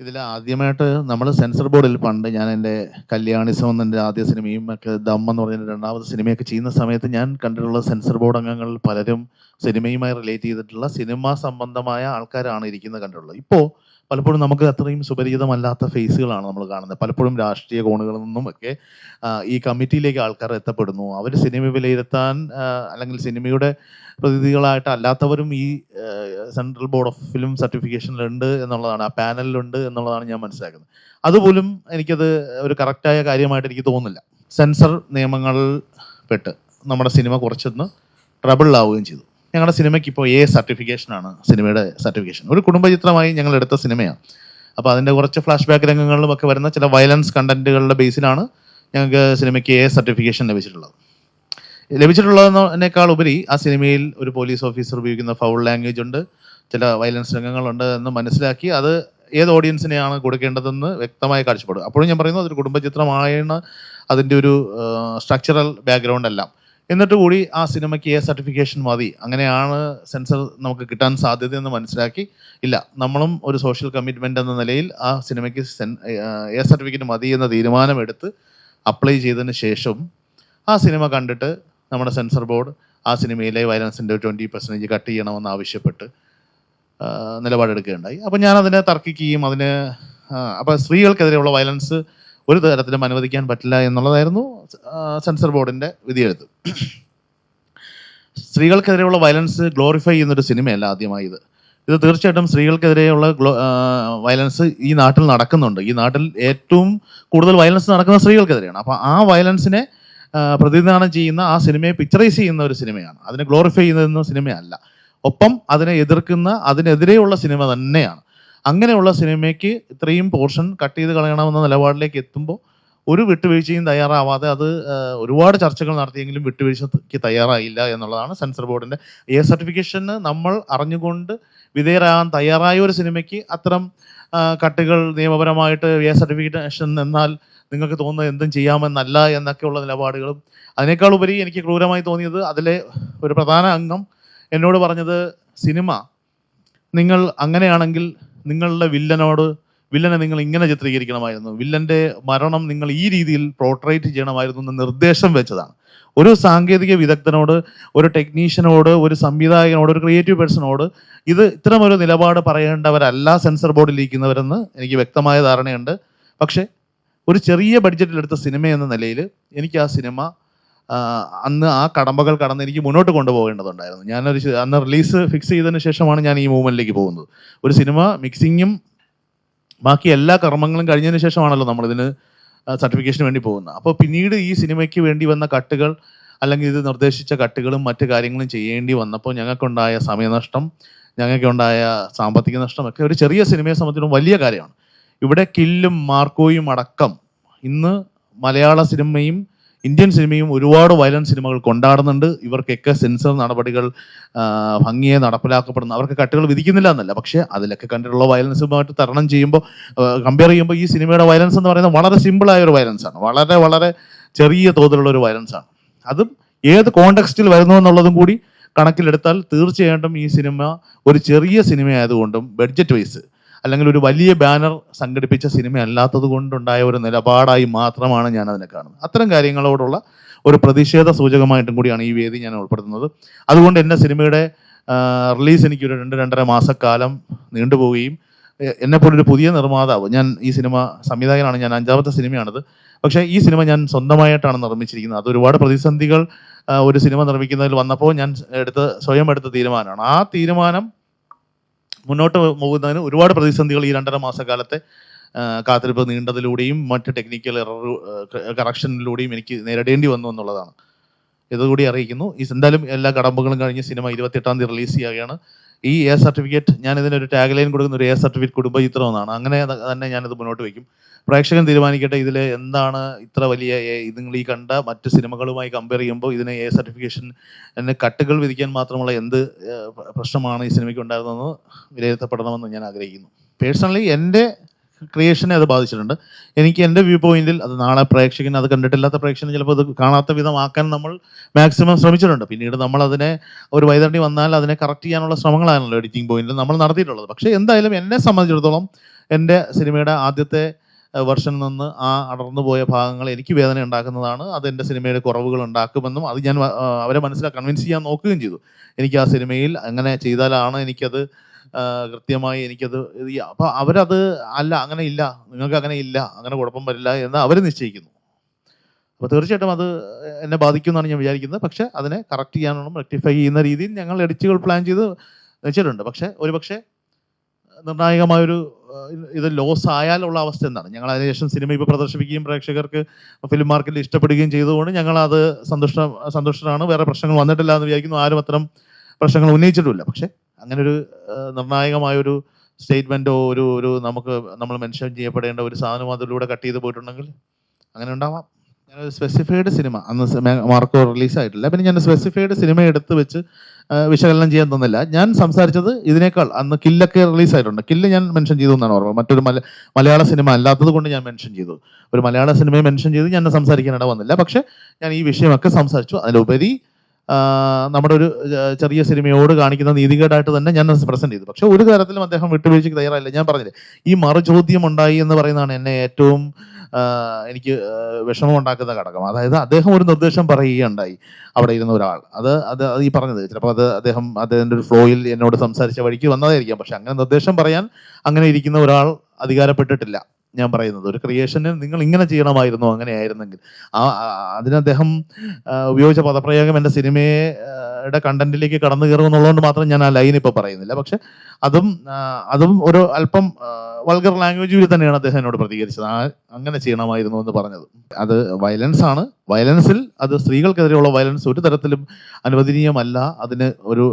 ഇതിൽ ആദ്യമായിട്ട് നമ്മൾ സെൻസർ ബോർഡിൽ പണ്ട് ഞാൻ എൻ്റെ കല്യാണിസം എൻ്റെ ആദ്യ സിനിമയും ഒക്കെ ദം എന്ന് പറഞ്ഞ രണ്ടാമത്തെ സിനിമയൊക്കെ ചെയ്യുന്ന സമയത്ത് ഞാൻ കണ്ടിട്ടുള്ള സെൻസർ ബോർഡ് അംഗങ്ങളിൽ പലരും സിനിമയുമായി റിലേറ്റ് ചെയ്തിട്ടുള്ള സിനിമ സംബന്ധമായ ആൾക്കാരാണ് ഇരിക്കുന്നത് കണ്ടിട്ടുള്ളത്. ഇപ്പോൾ പലപ്പോഴും നമുക്ക് അത്രയും സുപരിചിതമല്ലാത്ത ഫേസുകളാണ് നമ്മൾ കാണുന്നത്. പലപ്പോഴും രാഷ്ട്രീയ കോണുകളിൽ നിന്നും ഒക്കെ ഈ കമ്മിറ്റിയിലേക്ക് ആൾക്കാർ എത്തപ്പെടുന്നു. അവർ സിനിമ വിലയിരുത്താൻ അല്ലെങ്കിൽ സിനിമയുടെ പ്രതിനിധികളായിട്ട് അല്ലാത്തവരും ഈ സെൻട്രൽ ബോർഡ് ഓഫ് ഫിലിം സർട്ടിഫിക്കേഷനിലുണ്ട് എന്നുള്ളതാണ്, ആ പാനലിലുണ്ട് എന്നുള്ളതാണ് ഞാൻ മനസ്സിലാക്കുന്നത്. അതുപോലും എനിക്കത് ഒരു കറക്റ്റായ കാര്യമായിട്ട് എനിക്ക് തോന്നുന്നില്ല. സെൻസർ നിയമങ്ങളിൽ പെട്ട് നമ്മുടെ സിനിമ കുറച്ചൊന്ന് ട്രബിളിലാവുകയും ചെയ്തു. ഞങ്ങളുടെ സിനിമയ്ക്ക് ഇപ്പോൾ സർട്ടിഫിക്കേഷനാണ് സിനിമയുടെ സർട്ടിഫിക്കേഷൻ. ഒരു കുടുംബചിത്രമായി ഞങ്ങൾ എടുത്ത സിനിമയാണ്. അപ്പോൾ അതിൻ്റെ കുറച്ച് ഫ്ലാഷ് ബാക്ക് രംഗങ്ങളിലും ഒക്കെ വരുന്ന ചില വയലൻസ് കണ്ടന്റുകളുടെ ബേസിലാണ് ഞങ്ങൾക്ക് സിനിമയ്ക്ക് സർട്ടിഫിക്കേഷൻ ലഭിച്ചിട്ടുള്ളതിനേക്കാൾ ഉപരി ആ സിനിമയിൽ ഒരു പോലീസ് ഓഫീസർ ഉപയോഗിക്കുന്ന ഫൗൾ ലാംഗ്വേജ് ഉണ്ട്, ചില വയലൻസ് രംഗങ്ങളുണ്ട് എന്ന് മനസ്സിലാക്കി അത് ഏത് ഓഡിയൻസിനെയാണ് കൊടുക്കേണ്ടതെന്ന് വ്യക്തമായി കാഴ്ചപ്പെടും. അപ്പോഴും ഞാൻ പറയുന്നത് അതൊരു കുടുംബചിത്രമാണ്, അതിൻ്റെ ഒരു സ്ട്രക്ചറൽ ബാക്ക്ഗ്രൗണ്ട് എല്ലാം. എന്നിട്ട് കൂടി ആ സിനിമയ്ക്ക് സർട്ടിഫിക്കേഷൻ മതി, അങ്ങനെയാണ് സെൻസർ നമുക്ക് കിട്ടാൻ സാധ്യതയെന്ന് മനസ്സിലാക്കി ഇല്ല, നമ്മളും ഒരു സോഷ്യൽ കമ്മിറ്റ്മെൻ്റ് എന്ന നിലയിൽ ആ സിനിമയ്ക്ക് സർട്ടിഫിക്കറ്റ് മതി എന്ന തീരുമാനമെടുത്ത് അപ്ലൈ ചെയ്തതിന് ശേഷം ആ സിനിമ കണ്ടിട്ട് നമ്മുടെ സെൻസർ ബോർഡ് ആ സിനിമയിലെ വയലൻസിൻ്റെ 20% കട്ട് ചെയ്യണമെന്ന് ആവശ്യപ്പെട്ട് നിലപാടെടുക്കുകയുണ്ടായി. അപ്പം ഞാൻ അതിനെ തർക്കിക്കുകയും അപ്പോൾ സ്ത്രീകൾക്കെതിരെയുള്ള വയലൻസ് ഒരു തരത്തിലും അനുവദിക്കാൻ പറ്റില്ല എന്നുള്ളതായിരുന്നു സെൻസർ ബോർഡിൻ്റെ വിധിയെഴുത്ത്. സ്ത്രീകൾക്കെതിരെയുള്ള വയലൻസ് ഗ്ലോറിഫൈ ചെയ്യുന്നൊരു സിനിമയല്ല ആദ്യമായി ഇത് തീർച്ചയായിട്ടും സ്ത്രീകൾക്കെതിരെയുള്ള വയലൻസ് ഈ നാട്ടിൽ നടക്കുന്നുണ്ട്. ഈ നാട്ടിൽ ഏറ്റവും കൂടുതൽ വയലൻസ് നടക്കുന്ന സ്ത്രീകൾക്കെതിരെയാണ്. അപ്പോൾ ആ വയലൻസിനെ പ്രതിനിധാനം ചെയ്യുന്ന ആ സിനിമയെ പിക്ചറൈസ് ചെയ്യുന്ന ഒരു സിനിമയാണ്, അതിനെ ഗ്ലോറിഫൈ ചെയ്യുന്ന സിനിമയല്ല. ഒപ്പം അതിനെ എതിർക്കുന്ന അതിനെതിരെയുള്ള സിനിമ തന്നെയാണ്. അങ്ങനെയുള്ള സിനിമയ്ക്ക് ഇത്രയും പോർഷൻ കട്ട് ചെയ്ത് കളയണമെന്ന നിലപാടിലേക്ക് എത്തുമ്പോൾ ഒരു വിട്ടുവീഴ്ചയും തയ്യാറാവാതെ അത് ഒരുപാട് ചർച്ചകൾ നടത്തിയെങ്കിലും വിട്ടുവീഴ്ചയ്ക്ക് തയ്യാറായില്ല എന്നുള്ളതാണ് സെൻസർ ബോർഡിൻ്റെ സർട്ടിഫിക്കേഷന് നമ്മൾ അറിഞ്ഞുകൊണ്ട് വിധേയരാകാൻ തയ്യാറായ ഒരു സിനിമയ്ക്ക് അത്തരം കട്ടുകൾ നിയമപരമായിട്ട് സർട്ടിഫിക്കേഷൻ എന്നാൽ നിങ്ങൾക്ക് തോന്നുന്നത് എന്തും ചെയ്യാമെന്നല്ല എന്നൊക്കെയുള്ള നിലപാടുകളും, അതിനേക്കാൾ ഉപരി എനിക്ക് ക്രൂരമായി തോന്നിയത് അതിലെ ഒരു പ്രധാന അംഗം എന്നോട് പറഞ്ഞത്, സിനിമ നിങ്ങൾ അങ്ങനെയാണെങ്കിൽ നിങ്ങളുടെ വില്ലനെ നിങ്ങൾ ഇങ്ങനെ ചിത്രീകരിക്കണമായിരുന്നു, വില്ലൻ്റെ മരണം നിങ്ങൾ ഈ രീതിയിൽ പോർട്രേറ്റ് ചെയ്യണമായിരുന്നു എന്ന് നിർദ്ദേശം വെച്ചതാണ്. ഒരു സാങ്കേതിക വിദഗ്ധനോട്, ഒരു ടെക്നീഷ്യനോട്, ഒരു സംവിധായകനോട്, ഒരു ക്രിയേറ്റീവ് പേഴ്സണോട് ഇത്തരമൊരു നിലപാട് പറയേണ്ടവരല്ല സെൻസർ ബോർഡിൽ ഇരിക്കുന്നവരെന്ന് എനിക്ക് വ്യക്തമായ ധാരണയുണ്ട്. പക്ഷേ ഒരു ചെറിയ ബഡ്ജറ്റിലെടുത്ത സിനിമ എന്ന നിലയിൽ എനിക്ക് ആ സിനിമ അന്ന് ആ കടമ്പകൾ കടന്ന് എനിക്ക് മുന്നോട്ട് കൊണ്ടുപോകേണ്ടതുണ്ടായിരുന്നു. അന്ന് റിലീസ് ഫിക്സ് ചെയ്തതിന് ശേഷമാണ് ഞാൻ ഈ മൂവ്മെൻറ്റിലേക്ക് പോകുന്നത്. ഒരു സിനിമ മിക്സിങ്ങും ബാക്കി എല്ലാ കർമ്മങ്ങളും കഴിഞ്ഞതിന് ശേഷമാണല്ലോ നമ്മളിതിന് സർട്ടിഫിക്കേഷന് വേണ്ടി പോകുന്നത്. അപ്പോൾ പിന്നീട് ഈ സിനിമയ്ക്ക് വേണ്ടി വന്ന കട്ടുകൾ അല്ലെങ്കിൽ ഇത് നിർദ്ദേശിച്ച കട്ടുകളും മറ്റു കാര്യങ്ങളും ചെയ്യേണ്ടി വന്നപ്പോൾ ഞങ്ങൾക്കുണ്ടായ സമയനഷ്ടം, ഞങ്ങൾക്കുണ്ടായ സാമ്പത്തിക നഷ്ടം ഒക്കെ ഒരു ചെറിയ സിനിമയെ സംബന്ധിച്ചിടത്തോളം വലിയ കാര്യമാണ്. ഇവിടെ കില്ലും മാർക്കോയും അടക്കം ഇന്ന് മലയാള സിനിമയും ഇന്ത്യൻ സിനിമയും ഒരുപാട് വയലൻസ് സിനിമകൾ കൊണ്ടാടുന്നുണ്ട്. ഇവർക്കൊക്കെ സെൻസർ നടപടികൾ ഭംഗിയെ നടപ്പിലാക്കപ്പെടുന്നു. അവർക്ക് കട്ടുകൾ വിധിക്കുന്നില്ല എന്നല്ല, പക്ഷേ അതിലൊക്കെ കണ്ടിട്ടുള്ള വയലൻസുമായിട്ട് തരണം ചെയ്യുമ്പോൾ, കമ്പയർ ചെയ്യുമ്പോൾ ഈ സിനിമയുടെ വയലൻസ് എന്ന് പറയുന്നത് വളരെ സിമ്പിളായ ഒരു വയലൻസാണ്, വളരെ വളരെ ചെറിയ തോതിലുള്ള ഒരു വയലൻസാണ്. അതും ഏത് കോണ്ടെക്സ്റ്റിൽ വരുന്നു എന്നുള്ളതും കൂടി കണക്കിലെടുത്താൽ തീർച്ചയായിട്ടും ഈ സിനിമ ഒരു ചെറിയ സിനിമയായതുകൊണ്ടും ബഡ്ജറ്റ് വൈസ് അല്ലെങ്കിൽ ഒരു വലിയ ബാനർ സംഘടിപ്പിച്ച സിനിമ അല്ലാത്തത് കൊണ്ടുണ്ടായ ഒരു നിലപാടായി മാത്രമാണ് ഞാൻ അതിനെ കാണുന്നത്. അത്തരം കാര്യങ്ങളോടുള്ള ഒരു പ്രതിഷേധ സൂചകമായിട്ടും കൂടിയാണ് ഈ വേദി ഞാൻ ഉൾപ്പെടുത്തുന്നത്. അതുകൊണ്ട് എൻ്റെ സിനിമയുടെ റിലീസ് എനിക്കൊരു 2-2.5 മാസക്കാലം നീണ്ടുപോവുകയും എന്നെപ്പോലൊരു പുതിയ നിർമ്മാതാവ്, ഞാൻ ഈ സിനിമ സംവിധായകനാണ്, ഞാൻ 5ാമത്തെ സിനിമയാണിത്, പക്ഷേ ഈ സിനിമ ഞാൻ സ്വന്തമായിട്ടാണ് നിർമ്മിച്ചിരിക്കുന്നത്. അത് ഒരുപാട് പ്രതിസന്ധികൾ ഒരു സിനിമ നിർമ്മിക്കുന്നതിൽ വന്നപ്പോൾ ഞാൻ സ്വയം എടുത്ത തീരുമാനമാണ്. ആ തീരുമാനം മുന്നോട്ട് പോകുന്നതിന് ഒരുപാട് പ്രതിസന്ധികൾ ഈ 2.5 മാസക്കാലത്തെ കാത്തിരിപ്പ് നീണ്ടതിലൂടെയും മറ്റ് ടെക്നിക്കൽ കറക്ഷനിലൂടെയും എനിക്ക് നേരിടേണ്ടി വന്നു എന്നുള്ളതാണ്. ഇതുകൂടി അറിയിക്കുന്നു. എന്തായാലും എല്ലാ കടമ്പകളും കഴിഞ്ഞ് സിനിമ 28-ാം തീയതി റിലീസ് ചെയ്യുകയാണ്. ഈ സർട്ടിഫിക്കറ്റ്, ഞാൻ ഇതിനൊരു ടാഗ് ലൈൻ കൊടുക്കുന്ന ഒരു സർട്ടിഫിക്കറ്റ് കുടുംബചിത്രം എന്നാണ്. അങ്ങനെ തന്നെ ഞാനിത് മുന്നോട്ട് വയ്ക്കും. പ്രേക്ഷകൻ തീരുമാനിക്കട്ടെ ഇതിൽ എന്താണ് ഇത്ര വലിയ നിങ്ങൾ ഈ കണ്ട മറ്റ് സിനിമകളുമായി കമ്പയർ ചെയ്യുമ്പോൾ ഇതിന് സർട്ടിഫിക്കേഷൻ കട്ടുകൾ വിധിക്കാൻ മാത്രമുള്ള എന്ത് പ്രശ്നമാണ് ഈ സിനിമയ്ക്ക് ഉണ്ടായിരുന്നതെന്ന് വിലയിരുത്തപ്പെടണമെന്ന് ഞാൻ ആഗ്രഹിക്കുന്നു. പേഴ്സണലി എൻ്റെ ക്രിയേഷനെ അത് ബാധിച്ചിട്ടുണ്ട്. എനിക്ക് എൻ്റെ വ്യൂ പോയിന്റിൽ അത് നാളെ പ്രേക്ഷകൻ അത് കണ്ടിട്ടില്ലാത്ത പ്രേക്ഷകന് ചിലപ്പോൾ അത് കാണാത്ത വിധമാക്കാൻ നമ്മൾ മാക്സിമം ശ്രമിച്ചിട്ടുണ്ട്. പിന്നീട് നമ്മൾ അതിനെ ഒരു വൈതരണി വന്നാൽ അതിനെ കറക്റ്റ് ചെയ്യാനുള്ള ശ്രമങ്ങളാണല്ലോ എഡിറ്റിംഗ് പോയിന്റിൽ നമ്മൾ നടത്തിയിട്ടുള്ളത്. പക്ഷേ എന്തായാലും എന്നെ സംബന്ധിച്ചിടത്തോളം എൻ്റെ സിനിമയുടെ ആദ്യത്തെ വെർഷനിൽ നിന്ന് ആ അടർന്നു പോയ ഭാഗങ്ങൾ എനിക്ക് വേദന ഉണ്ടാക്കുന്നതാണ്. അത് എൻ്റെ സിനിമയുടെ കുറവുകൾ ഉണ്ടാക്കുമെന്നും അത് ഞാൻ അവരെ കൺവിൻസ് ചെയ്യാൻ നോക്കുകയും ചെയ്തു. എനിക്ക് ആ സിനിമയിൽ അങ്ങനെ ചെയ്താലാണ് എനിക്കത് കൃത്യമായി എനിക്കത് അപ്പോൾ അവരത് അല്ല അങ്ങനെ ഇല്ല, നിങ്ങൾക്ക് അങ്ങനെ ഇല്ല, അങ്ങനെ കുഴപ്പം വരില്ല എന്ന് അവർ നിശ്ചയിക്കുന്നു. അപ്പോൾ തീർച്ചയായിട്ടും അത് എന്നെ ബാധിക്കുമെന്നാണ് ഞാൻ വിചാരിക്കുന്നത്. പക്ഷേ അതിനെ കറക്റ്റ് ചെയ്യാനുള്ള റെക്ടിഫൈ ചെയ്യുന്ന രീതിയിൽ ഞങ്ങൾ എഡിറ്റുകൾ പ്ലാൻ ചെയ്ത് വെച്ചിട്ടുണ്ട്. പക്ഷേ ഒരുപക്ഷെ നിർണായകമായൊരു ഇത് ലോസ് ആയാലുള്ള അവസ്ഥ എന്താണ്? ഞങ്ങൾ അതിനുശേഷം സിനിമ ഇപ്പോൾ പ്രദർശിപ്പിക്കുകയും പ്രേക്ഷകർക്ക് ഫിലിം മാർക്കറ്റിൽ ഇഷ്ടപ്പെടുകയും ചെയ്തുകൊണ്ട് ഞങ്ങളത് സന്തുഷ്ടരാണ്. വേറെ പ്രശ്നങ്ങൾ വന്നിട്ടില്ല എന്ന് വിചാരിക്കുന്നു. ആരും അത്തരം പ്രശ്നങ്ങൾ ഉന്നയിച്ചിട്ടുമില്ല. പക്ഷേ അങ്ങനൊരു നിർണായകമായൊരു സ്റ്റേറ്റ്മെൻറ്റോ ഒരു നമ്മൾ മെൻഷൻ ചെയ്യപ്പെടേണ്ട ഒരു സാധനം അതിലൂടെ കട്ട് ചെയ്ത് പോയിട്ടുണ്ടെങ്കിൽ അങ്ങനെ ഉണ്ടാവാം. ഞാനൊരു സ്പെസിഫൈഡ് സിനിമ അന്ന് മാർക്കോ റിലീസായിട്ടില്ല. പിന്നെ ഞാൻ സ്പെസിഫൈഡ് സിനിമ എടുത്ത് വെച്ച് വിശകലനം ചെയ്യാൻ തന്നില്ല. ഞാൻ സംസാരിച്ചത് ഇതിനേക്കാൾ അന്ന് കില്ലൊക്കെ റിലീസായിട്ടുണ്ട്. കില്ല് ഞാൻ മെൻഷൻ ചെയ്തു എന്നാണ് ഓർമ്മ. മറ്റൊരു മലയാള സിനിമ അല്ലാത്തത് കൊണ്ട് ഞാൻ മെൻഷൻ ചെയ്തു. ഒരു മലയാള സിനിമയെ മെൻഷൻ ചെയ്ത് ഞാൻ സംസാരിക്കാനിട വന്നില്ല. പക്ഷേ ഞാൻ ഈ വിഷയമൊക്കെ സംസാരിച്ചു. അതിലുപരി നമ്മുടെ ഒരു ചെറിയ സിനിമയോട് കാണിക്കുന്ന നീതികേടായിട്ട് തന്നെ ഞാൻ പ്രസന്റ് ചെയ്തു. പക്ഷെ ഒരു തരത്തിലും അദ്ദേഹം വിട്ടുവീഴ്ചയ്ക്ക് തയ്യാറായില്ല. ഞാൻ പറഞ്ഞില്ലേ, ഈ മറുചോദ്യം ഉണ്ടായി എന്ന് പറയുന്നതാണ് എന്നെ ഏറ്റവും എനിക്ക് വിഷമം ഉണ്ടാക്കുന്ന ഘടകം. അതായത് അദ്ദേഹം ഒരു നിർദ്ദേശം പറയുകയുണ്ടായി അവിടെ ഇരുന്ന ഒരാൾ. അത് ഈ പറഞ്ഞത് ചിലപ്പോൾ അദ്ദേഹത്തിൻ്റെ ഒരു ഫ്ലോയിൽ എന്നോട് സംസാരിച്ച വഴിക്ക് വന്നതായിരിക്കാം. പക്ഷെ അങ്ങനെ നിർദ്ദേശം പറയാൻ അങ്ങനെ ഇരിക്കുന്ന ഒരാൾ അധികാരപ്പെട്ടിട്ടില്ല. ഞാൻ പറയുന്നത് ഒരു ക്രിയേഷന് നിങ്ങൾ ഇങ്ങനെ ചെയ്യണമായിരുന്നു, അങ്ങനെ ആയിരുന്നെങ്കിൽ. അതിന് അദ്ദേഹം ഉപയോഗിച്ച പദപ്രയോഗം എൻ്റെ സിനിമയുടെ കണ്ടന്റിലേക്ക് കടന്നു കയറുമെന്നുള്ളതുകൊണ്ട് മാത്രം ഞാൻ ആ ലൈൻ ഇപ്പോൾ പറയുന്നില്ല. പക്ഷെ അതും ഒരു അല്പം വൾഗർ ലാംഗ്വേജിൽ തന്നെയാണ് അദ്ദേഹം എന്നോട് പ്രതികരിച്ചത്. അങ്ങനെ ചെയ്യണമായിരുന്നു എന്ന് പറഞ്ഞത്. അത് വയലൻസ് ആണ്. വയലൻസിൽ അത് സ്ത്രീകൾക്കെതിരെയുള്ള വയലൻസ് ഒരു തരത്തിലും അനുവദനീയമല്ല. അതിന് ഒരു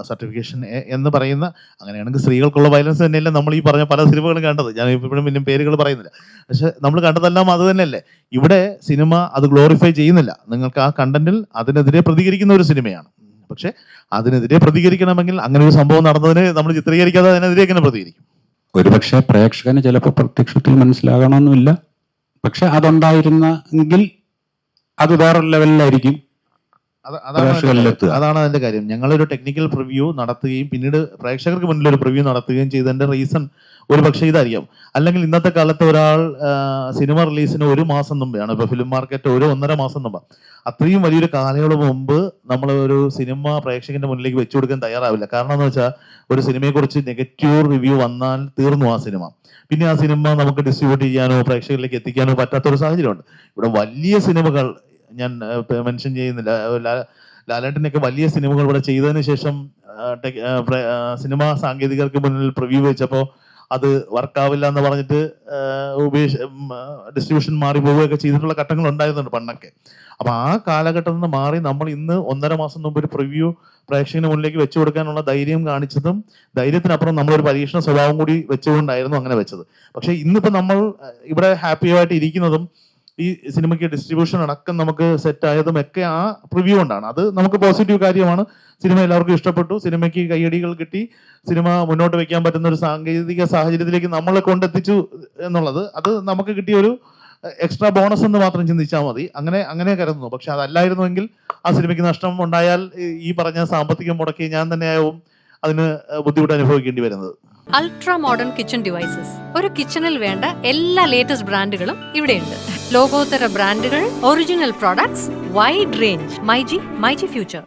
സർട്ടിഫിക്കേഷൻ എന്ന് പറയുന്ന, അങ്ങനെയാണെങ്കിൽ സ്ത്രീകൾക്കുള്ള വയലൻസ് തന്നെയല്ലേ നമ്മൾ ഈ പറഞ്ഞ പല സിനിമകളും കണ്ടത്. ഞാൻ ഇപ്പോഴും പിന്നെ പേരുകൾ പറയുന്നില്ല. പക്ഷെ നമ്മൾ കണ്ടതെല്ലാം അത് തന്നെയല്ലേ. ഇവിടെ സിനിമ അത് ഗ്ലോറിഫൈ ചെയ്യുന്നില്ല. നിങ്ങൾക്ക് ആ കണ്ടന്റിൽ അതിനെതിരെ പ്രതികരിക്കുന്ന ഒരു സിനിമയാണ്. പക്ഷെ അതിനെതിരെ പ്രതികരിക്കണമെങ്കിൽ അങ്ങനെ ഒരു സംഭവം നടന്നതിന് നമ്മൾ ചിത്രീകരിക്കാതെ അതിനെതിരെ എങ്ങനെ പ്രതികരിക്കും? ഒരുപക്ഷെ പ്രേക്ഷകന് ചിലപ്പോൾ പ്രത്യക്ഷത്തിൽ മനസ്സിലാകണമെന്നില്ല. പക്ഷെ അതുണ്ടായിരുന്നെങ്കിൽ അത് വേറൊരു ലെവലിലായിരിക്കും. അതാണ് അതിന്റെ കാര്യം. ഞങ്ങളൊരു ടെക്നിക്കൽ പ്രിവ്യൂ നടത്തുകയും പിന്നീട് പ്രേക്ഷകർക്ക് മുന്നിൽ ഒരു പ്രിവ്യൂ നടത്തുകയും ചെയ്തതിന്റെ റീസൺ ഒരു പക്ഷേ ഇതായിരിക്കാം. അല്ലെങ്കിൽ ഇന്നത്തെ കാലത്ത് ഒരാൾ സിനിമ റിലീസിന് 1 മാസം മുമ്പെയാണ്, ഇപ്പൊ ഫിലിം മാർക്കറ്റ് 1-1.5 മാസം മുമ്പ്, അത്രയും വലിയൊരു കാലയളവ് മുമ്പ് നമ്മൾ ഒരു സിനിമ പ്രേക്ഷകന്റെ മുന്നിലേക്ക് വെച്ചു കൊടുക്കാൻ തയ്യാറാവില്ല. കാരണം എന്ന് വെച്ചാൽ ഒരു സിനിമയെക്കുറിച്ച് നെഗറ്റീവ് റിവ്യൂ വന്നാൽ തീർന്നു ആ സിനിമ. പിന്നെ ആ സിനിമ നമുക്ക് ഡിസ്ട്രിബ്യൂട്ട് ചെയ്യാനോ പ്രേക്ഷകരിലേക്ക് എത്തിക്കാനോ പറ്റാത്തൊരു സാഹചര്യമുണ്ട്. ഇവിടെ വലിയ സിനിമകൾ ഞാൻ മെൻഷൻ ചെയ്യുന്നില്ല, ലാലേട്ടനൊക്കെ വലിയ സിനിമകൾ ഇവിടെ ചെയ്തതിന് ശേഷം സിനിമാ സാങ്കേതികർക്ക് മുന്നിൽ പ്രിവ്യൂ വെച്ചപ്പോൾ അത് വർക്കാവില്ല എന്ന് പറഞ്ഞിട്ട് ഡിസ്ട്രിബ്യൂഷൻ മാറി പോവുകയൊക്കെ ചെയ്തിട്ടുള്ള ഘട്ടങ്ങൾ ഉണ്ടായിരുന്നുണ്ട് പണ്ടൊക്കെ. അപ്പൊ ആ കാലഘട്ടത്തിൽ നിന്ന് മാറി നമ്മൾ ഇന്ന് 1.5 മാസം മുമ്പ് ഒരു പ്രിവ്യൂ പ്രേക്ഷകന് മുന്നിലേക്ക് വെച്ചു കൊടുക്കാനുള്ള ധൈര്യം കാണിച്ചതും ദൈര്യത്തിനപ്പുറം നമ്മളൊരു പരീക്ഷണ സ്വഭാവം കൂടി വെച്ചുകൊണ്ടായിരുന്നു അങ്ങനെ വെച്ചത്. പക്ഷെ ഇന്നിപ്പോ നമ്മൾ ഇവിടെ ഹാപ്പിയായിട്ട് ഇരിക്കുന്നതും ഈ സിനിമയ്ക്ക് ഡിസ്ട്രിബ്യൂഷൻ അടക്കം നമുക്ക് സെറ്റ് ആയതും ഒക്കെ ആ പ്രിവ്യൂ കൊണ്ടാണ്. അത് നമുക്ക് പോസിറ്റീവ് കാര്യമാണ്. സിനിമ എല്ലാവർക്കും ഇഷ്ടപ്പെട്ടു, സിനിമയ്ക്ക് കയ്യടികൾ കിട്ടി, സിനിമ മുന്നോട്ട് വെക്കാൻ പറ്റുന്ന ഒരു സാങ്കേതിക സാഹചര്യത്തിലേക്ക് നമ്മളെ കൊണ്ടെത്തിച്ചു എന്നുള്ളത് അത് നമുക്ക് കിട്ടിയ ഒരു എക്സ്ട്രാ ബോണസ് എന്ന് മാത്രം ചിന്തിച്ചാൽ മതി. അങ്ങനെ കരുതുന്നു. പക്ഷെ അതല്ലായിരുന്നുവെങ്കിൽ ആ സിനിമയ്ക്ക് നഷ്ടം ഉണ്ടായാൽ ഈ പറഞ്ഞ സാമ്പത്തികം മുടക്കി ഞാൻ തന്നെയാവും അതിന് ബുദ്ധിമുട്ട് അനുഭവിക്കേണ്ടി വരുന്നത്. Ultra modern kitchen devices. ഒരു കിച്ചണിൽ വേണ്ട എല്ലാ ലേറ്റസ്റ്റ് ബ്രാൻഡുകളും ഇവിടെയുണ്ട്. ലോകോത്തര ബ്രാൻഡുകൾ, original products, wide range. MyG future.